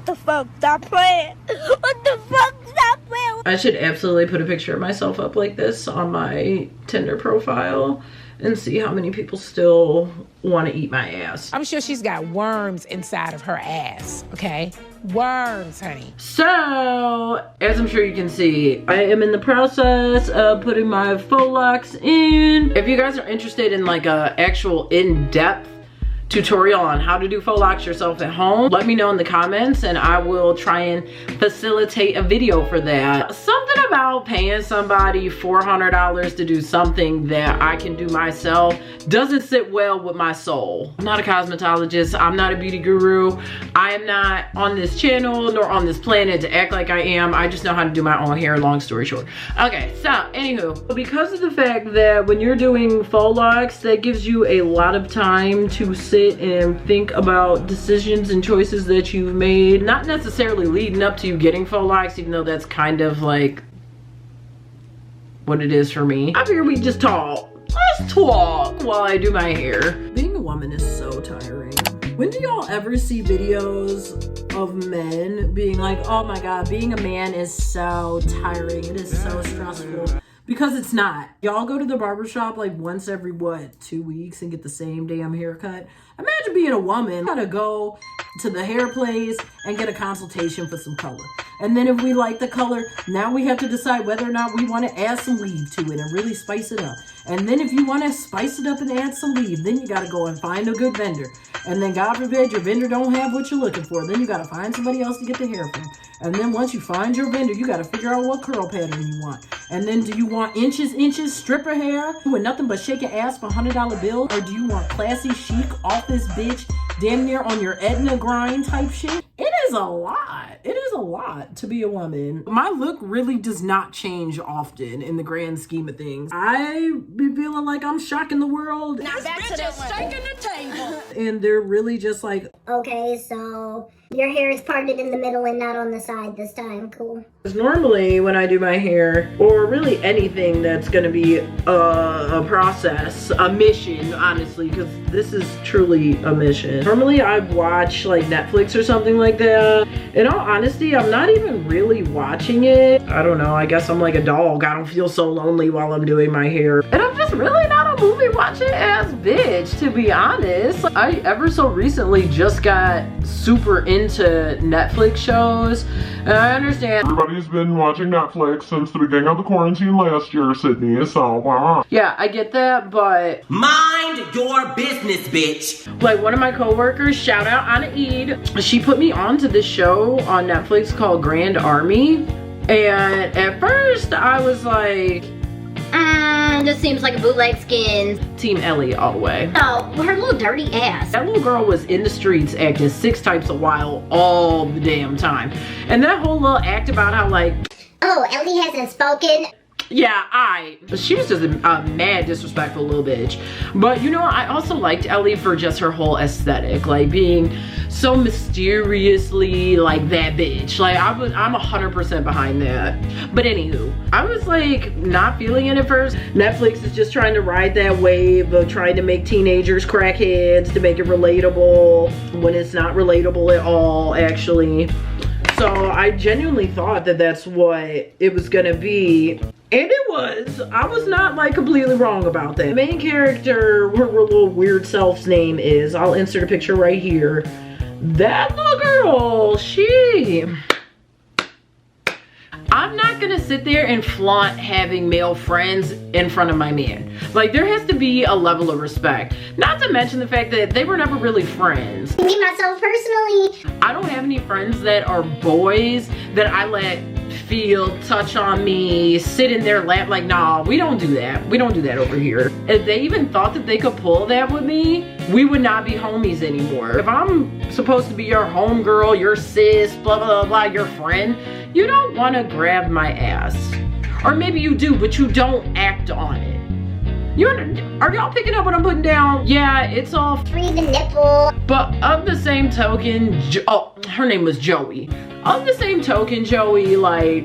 the fuck? Stop playing. What the fuck? Stop playing. I should absolutely put a picture of myself up like this on my Tinder profile and see how many people still want to eat my ass. I'm sure she's got worms inside of her ass, okay? Worms, honey. So, as I'm sure you can see, I am in the process of putting my faux locks in. If you guys are interested in like a actual in-depth tutorial on how to do faux locks yourself at home, let me know in the comments and I will try and facilitate a video for that. Something about paying somebody $400 to do something that I can do myself doesn't sit well with my soul. I'm not a cosmetologist, I'm not a beauty guru, I am not on this channel nor on this planet to act like I am. I just know how to do my own hair, long story short. Okay, so anywho, because of the fact that when you're doing faux locks, that gives you a lot of time to sit and think about decisions and choices that you've made, not necessarily leading up to you getting faux locks, even though that's kind of like what it is for me. I figure we just talk. Let's talk while I do my hair. Being a woman is so tiring. When do y'all ever see videos of men being like, oh my god, being a man is so tiring, it is so stressful? Because it's not. Y'all go to the barbershop like once every, what, 2 weeks and get the same damn haircut? Imagine being a woman. You gotta go to the hair place and get a consultation for some color. And then if we like the color, now we have to decide whether or not we want to add some weave to it and really spice it up. And then if you want to spice it up and add some weave, then you gotta go and find a good vendor. And then God forbid your vendor don't have what you're looking for. Then you gotta find somebody else to get the hair from. And then once you find your vendor, you gotta figure out what curl pattern you want. And then do you want inches, stripper hair with nothing but shaking ass for $100 bills? Or do you want classy, chic, office bitch, damn near on your Edna grind type shit? It is a lot. It is a lot to be a woman. My look really does not change often in the grand scheme of things. I be feeling like I'm shocking the world. Now back to the shaking the table. And they're really just like, okay, so your hair is parted in the middle and not on the side this time. Cool. normally when I do my hair, or really anything that's gonna be a process, a mission, honestly, because this is truly a mission. Normally I'd watch like Netflix or something like that. In all honesty, I'm not even really watching it. I don't know, I guess I'm like a dog. I don't feel so lonely while I'm doing my hair. And I'm just really not a movie watching ass bitch, to be honest. I ever so recently just got super into Netflix shows, and I understand everybody's been watching Netflix since the beginning of the quarantine last year, Sydney, so yeah, I get that, but mind your business, bitch. like one of my coworkers, shout out Anna Eid, she put me onto this show on Netflix called Grand Army, and at first I was like, this seems like a bootleg skin. Team Ellie all the way. Oh, her little dirty ass. That little girl was in the streets acting 6 types of wild all the damn time. And that whole little act about how like, Oh, Ellie hasn't spoken. yeah, she was just a mad disrespectful little bitch. But you know, I also liked Ellie for just her whole aesthetic, like being so mysteriously like that bitch. Like I'm 100% behind that. But anywho, I was like not feeling it at first. Netflix is just trying to ride that wave of trying to make teenagers crackheads to make it relatable when it's not relatable at all, actually. So I genuinely thought that that's what it was gonna be. And it was. I was not like completely wrong about that. The main character, her little weird self's name is, I'll insert a picture right here. That little girl, I'm not gonna sit there and flaunt having male friends in front of my man. Like, there has to be a level of respect. Not to mention the fact that they were never really friends. Me, myself, personally, I don't have any friends that are boys that I let feel, touch on me, sit in their lap. Like, nah, we don't do that. We don't do that over here. If they even thought that they could pull that with me, we would not be homies anymore. If I'm supposed to be your homegirl, your sis, blah, blah, blah, your friend, you don't want to grab my ass. Or maybe you do, but you don't act on it. Are y'all picking up what I'm putting down? Yeah, it's all free the nipple. But of the same token, oh, her name was Joey. Of the same token, Joey, like,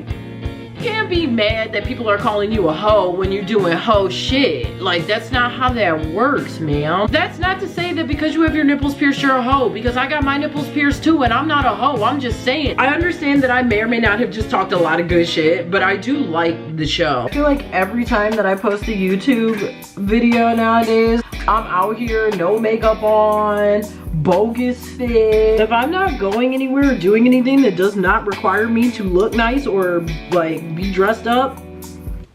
can't be mad that people are calling you a hoe when you're doing hoe shit. Like, that's not how that works, man. That's not to say that because you have your nipples pierced, you're a hoe, because I got my nipples pierced too, and I'm not a hoe. I'm just saying. I understand that I may or may not have just talked a lot of good shit, but I do like the show. I feel like every time that I post a YouTube video nowadays, I'm out here, no makeup on, bogus fit. If I'm not going anywhere or doing anything that does not require me to look nice or like be dressed up,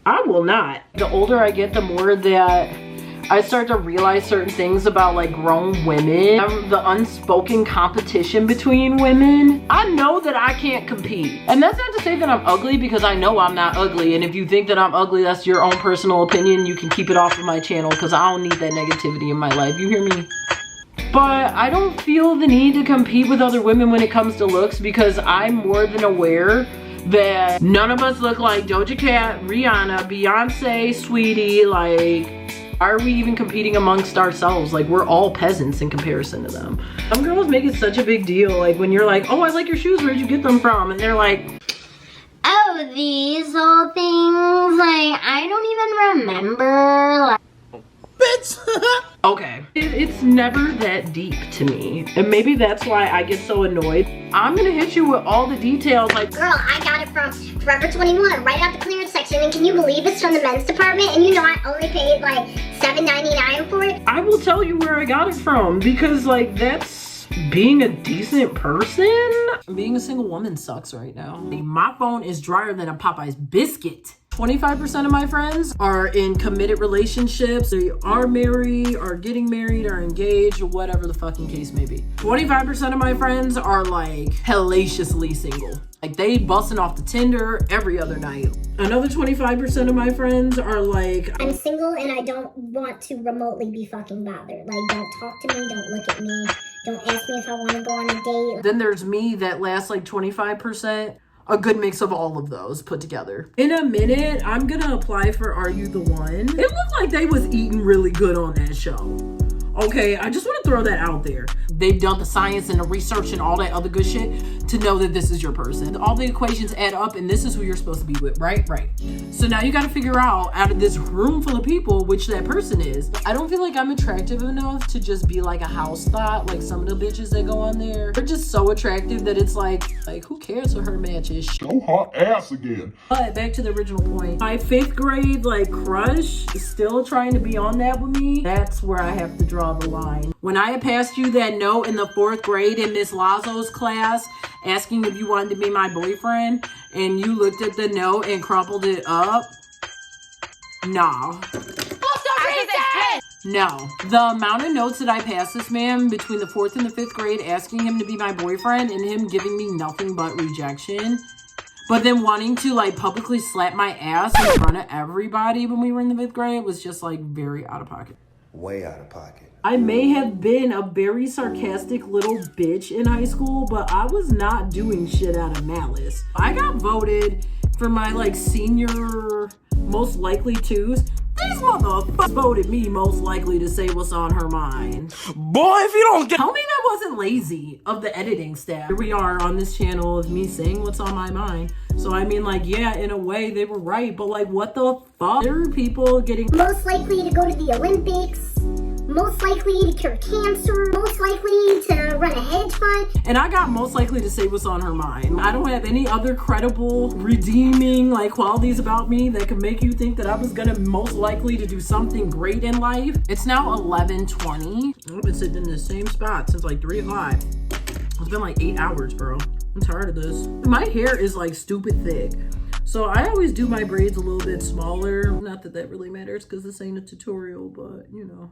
I will not. The older I get, the more that I start to realize certain things about like grown women, the unspoken competition between women. I know that I can't compete. And that's not to say that I'm ugly, because I know I'm not ugly. And if you think that I'm ugly, that's your own personal opinion. You can keep it off of my channel, because I don't need that negativity in my life. You hear me? But I don't feel the need to compete with other women when it comes to looks, because I'm more than aware that none of us look like Doja Cat, Rihanna, Beyonce, Sweetie. Like, why are we even competing amongst ourselves? Like, we're all peasants in comparison to them. Some girls make it such a big deal. Like, when you're like, oh, I like your shoes, where'd you get them from? And they're like, oh, these old things, like, I don't even remember, like. bitch. Okay, it's never that deep to me, and maybe that's why I get so annoyed. I'm gonna hit you with all the details, like, girl, I got it from Forever 21, right out the clearance section, and can you believe it's from the men's department? And you know I only paid like $7.99 for it. I will tell you where I got it from, because like, that's being a decent person. Being a single woman sucks right now. My phone is drier than a Popeye's biscuit. 25% of my friends are in committed relationships. They are married, are getting married, are engaged, or whatever the fucking case may be. 25% of my friends are like hellaciously single. Like, they busting off the Tinder every other night. Another 25% of my friends are like, I'm single and I don't want to remotely be fucking bothered. Like, don't talk to me, don't look at me, don't ask me if I want to go on a date. Then there's me, that last like 25%. A good mix of all of those put together. In a minute, I'm gonna apply for Are You the One? It looked like they was eating really good on that show. Okay, I just want to throw that out there. They've done the science and the research and all that other good shit to know that this is your person. All the equations add up, and this is who you're supposed to be with, right? Right. So now you got to figure out of this room full of people which that person is. I don't feel like I'm attractive enough to just be like a house thought, like some of the bitches that go on there. They're just so attractive that it's like who cares what her match is? Show her ass again. But back to the original point. My 5th grade like crush is still trying to be on that with me. That's where I have to draw the line. When I had passed you that note in the 4th grade in Miss Lazo's class asking if you wanted to be my boyfriend, and you looked at the note and crumpled it up, nah. No. The amount of notes that I passed this man between the 4th and the 5th grade asking him to be my boyfriend and him giving me nothing but rejection, but then wanting to like publicly slap my ass in front of everybody when we were in the 5th grade was just like very out of pocket. Way out of pocket. I may have been a very sarcastic little bitch in high school, but I was not doing shit out of malice. I got voted for my like senior most likely twos. These motherfuckers voted me most likely to say what's on her mind. Boy, if you don't get... Tell me that wasn't lazy of the editing staff. Here we are on this channel of me saying what's on my mind. So I mean, like, yeah, in a way they were right, but like, what the fuck? There are people getting most likely to go to the Olympics, most likely to cure cancer, most likely to run a hedge fund. And I got most likely to say what's on her mind. I don't have any other credible, redeeming like qualities about me that could make you think that I was gonna most likely to do something great in life. It's now 11:20. I've been sitting in the same spot since like 3 o'clock. It's been like 8 hours, bro. I'm tired of this. My hair is like stupid thick. So I always do my braids a little bit smaller. Not that that really matters because this ain't a tutorial, but you know.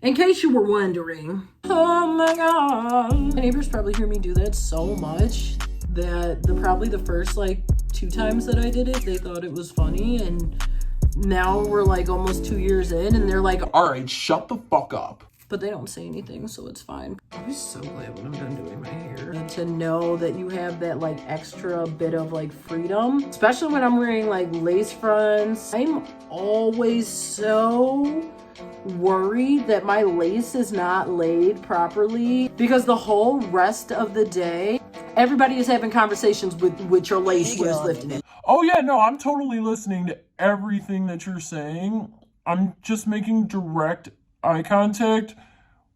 In case you were wondering. Oh my God. My neighbors probably hear me do that so much that probably the first like 2 times that I did it, they thought it was funny. And now we're like almost 2 years in and they're like, All right, shut the fuck up. but they don't say anything, so it's fine. I'm so glad when I'm done doing my hair. And to know that you have that like extra bit of like freedom, especially when I'm wearing like lace fronts. I'm always so worried that my lace is not laid properly because the whole rest of the day, Everybody is having conversations with your lace was lifting it. Oh yeah, no, I'm totally listening to everything that you're saying. I'm just making direct eye contact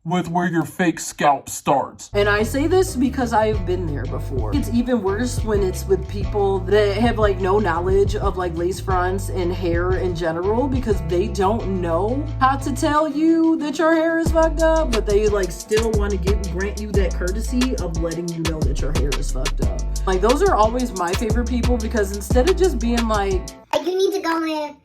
with where your fake scalp starts. And I say this because I've been there before. It's even worse when it's with people that have like no knowledge of like lace fronts and hair in general, because they don't know how to tell you that your hair is fucked up, but they like still want to grant you that courtesy of letting you know that your hair is fucked up. Like those are always my favorite people, because instead of just being like, you need to go in,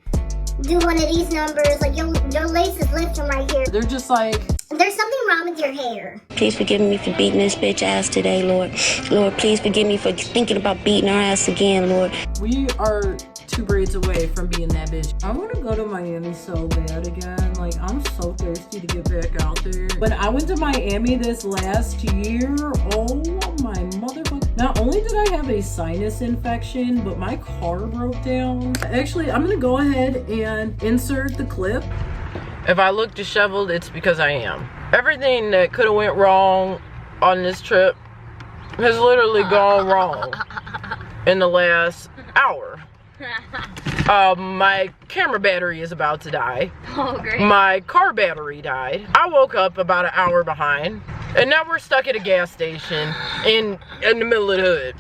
do one of these numbers, like your lace is lifting right here. they're just like, There's something wrong with your hair. Please forgive me for beating this bitch ass today, Lord. Lord, please forgive me for thinking about beating her ass again, Lord. we are 2 braids away from being that bitch. I want to go to Miami so bad again. Like, I'm so thirsty to get back out there. When I went to Miami this last year, oh my motherfucker. Not only did I have a sinus infection, but my car broke down. Actually, I'm gonna go ahead and insert the clip. If I look disheveled, it's because I am. Everything that could have went wrong on this trip has literally gone wrong in the last hour. My camera battery is about to die. Oh, great. My car battery died. I woke up about an hour behind, and now we're stuck at a gas station in the middle of the hood.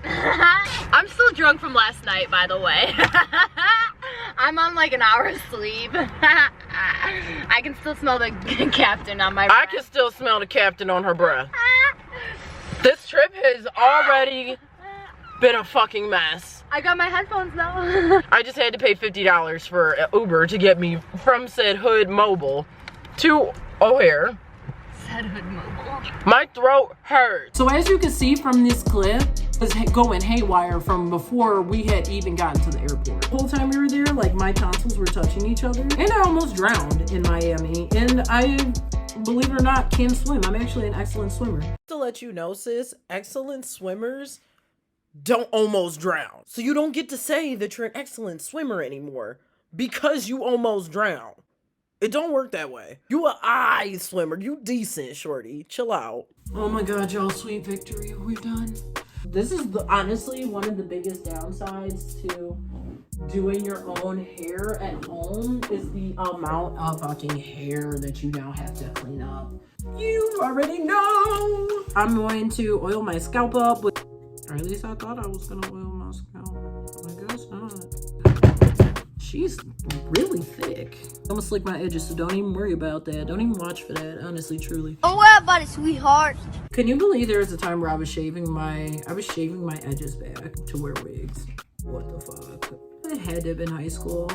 I'm still drunk from last night, by the way. I'm on like an hour's sleep. I can still smell the captain on my breath. I can still smell the captain on her breath. This trip has already been a fucking mess. I got my headphones now. I just had to pay $50 for Uber to get me from said hood mobile to O'Hare. Said hood mobile. My throat hurts. So as you can see from this clip, it's going haywire from before we had even gotten to the airport. The whole time we were there, like my tonsils were touching each other, and I almost drowned in Miami. And I, believe it or not, can swim. I'm actually an excellent swimmer. To let you know, sis, excellent swimmers don't almost drown. So you don't get to say that you're an excellent swimmer anymore because you almost drown. It don't work that way. You a eye swimmer. You decent, shorty. Chill out. Oh my God, y'all, sweet victory. We're done. This is honestly one of the biggest downsides to doing your own hair at home is the amount of fucking hair that you now have to clean up. You already know. I'm going to oil my scalp up with, or at least I thought I was gonna oil my scalp. I guess not. She's really thick. I'm gonna slick my edges, so don't even worry about that. Don't even watch for that, honestly, truly. Don't worry about it, sweetheart. Can you believe there was a time where I was shaving my edges back to wear wigs? What the fuck? I had to have been high school.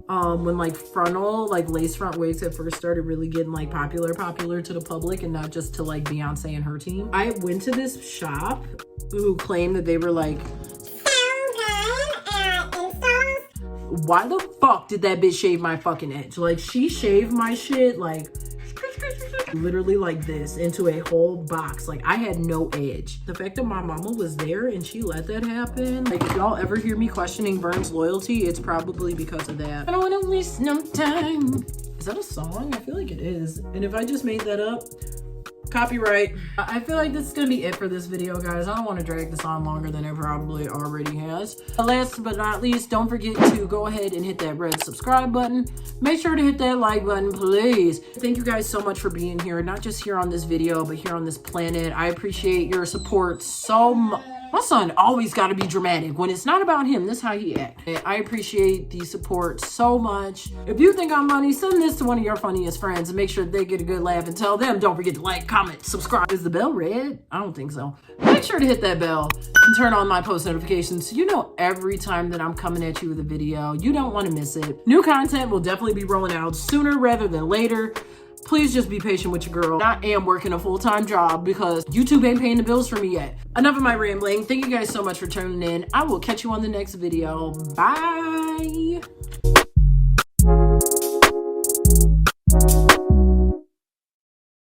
When like frontal, like lace front wigs at first started really getting like popular to the public and not just to like Beyonce and her team. I went to this shop who claimed that they were like, why the fuck did that bitch shave my fucking edge? Like, she shaved my shit like literally like this into a whole box. Like, I had no edge. The fact that my mama was there and she let that happen, like, if y'all ever hear me questioning Vern's loyalty, it's probably because of that. I don't want to waste no time. Is that a song? I feel like it is. And if I just made that up, copyright. I feel like this is gonna be it for this video, guys. I don't want to drag this on longer than it probably already has. Last but not least, don't forget to go ahead and hit that red subscribe button. Make sure to hit that like button, please. Thank you guys so much for being here, not just here on this video, but here on this planet. I appreciate your support so much. My son always got to be dramatic. When it's not about him, this is how he act. I appreciate the support so much. If you think I'm funny, send this to one of your funniest friends and make sure they get a good laugh, and tell them don't forget to like, comment, subscribe. Is the bell red? I don't think so. Make sure to hit that bell and turn on my post notifications so you know every time that I'm coming at you with a video. You don't want to miss it. New content will definitely be rolling out sooner rather than later. Please just be patient with your girl. I am working a full-time job because YouTube ain't paying the bills for me yet. Enough of my rambling. Thank you guys so much for tuning in. I will catch you on the next video. Bye.